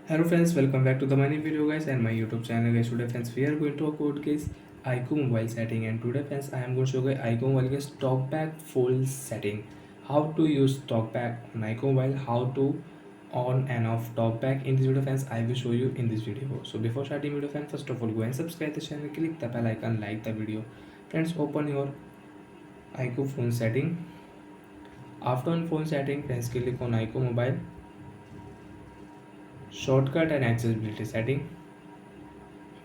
Hello friends, welcome back to the my new video guys and my YouTube channel guys. Today friends we are going to code case iqoo mobile setting, and today friends I am going to show you iqoo mobile case talkback full setting. How to use talkback on iqoo mobile, how to on and off talkback in this video friends I will show you in this video. So before starting video friends, first of all go and subscribe the channel, click the bell icon, like the video. Friends, open your iqoo phone setting. After on phone setting friends, click on iqoo mobile, shortcut and accessibility setting.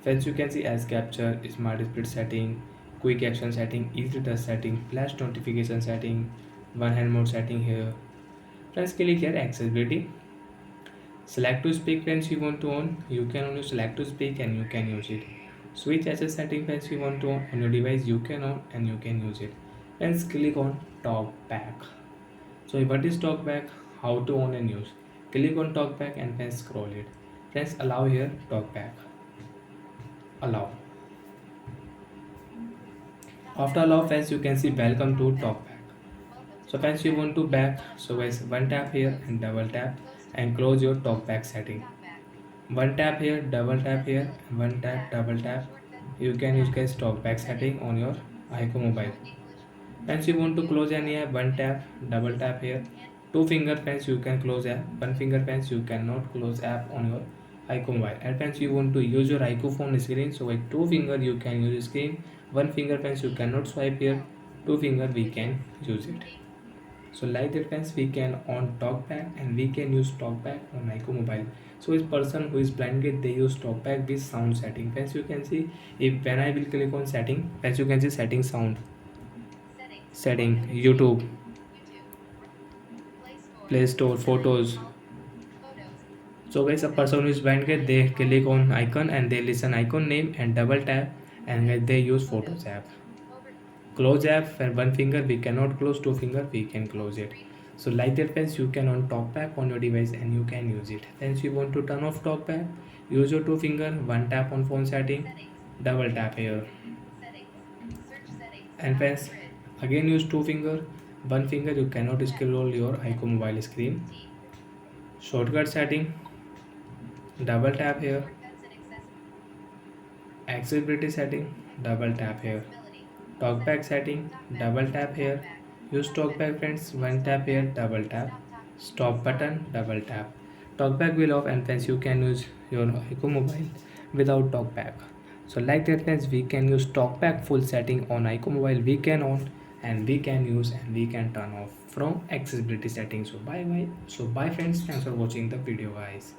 Friends, you can see as capture, smart split setting, quick action setting, easy touch setting, flash notification setting, one hand mode setting here. Friends, click here accessibility. Select to speak friends you want to on. You can only select to speak and you can use it. Switch access setting friends you want to on your device, you can on and you can use it. Friends, click on talkback. So what is talkback? How to on and use? Click on talkback and then scroll it. Friends, allow here talkback. Allow. After allow friends, you can see welcome to talkback. So friends, you want to back, so guys one tap here and double tap and close your talkback setting. One tap here, double tap here, one tap, double tap. You can use guys talkback setting on your iqoo mobile. Friends, you want to close any app, one tap, double tap here. Two finger friends, you can close app. One finger friends, you cannot close app on your iqoo mobile. And friends, you want to use your iqoo phone screen, so with two finger you can use screen. One finger friends, you cannot swipe here. Two finger we can use it. So like that friends, we can on talkback and we can use talkback on iqoo mobile. So this person who is blind get, they use talkback with sound setting. Friends, you can see if when I will click on setting, friends you can see setting sound, setting YouTube, Play Store, photos. So guys, a person who is blind get, they click on icon and they listen icon name and double tap and guys, they use photos app. Close app and one finger we cannot close, two finger we can close it. So like that friends, you can on talkback on your device and you can use it. Friends, you want to turn off talkback, use your two finger, one tap on phone setting, double tap here. And friends, again use two finger, one finger you cannot scroll your iqoo mobile screen. Shortcut setting, double tap here. Accessibility setting, double tap here. Talkback setting, double tap here. Use talkback friends, one tap here, double tap. Stop button, double tap. Talkback will off and friends, you can use your iqoo mobile without talkback. So like that friends, we can use talkback full setting on iqoo mobile. We can on and we can use and we can turn off from accessibility settings. So bye friends, thanks for watching the video guys.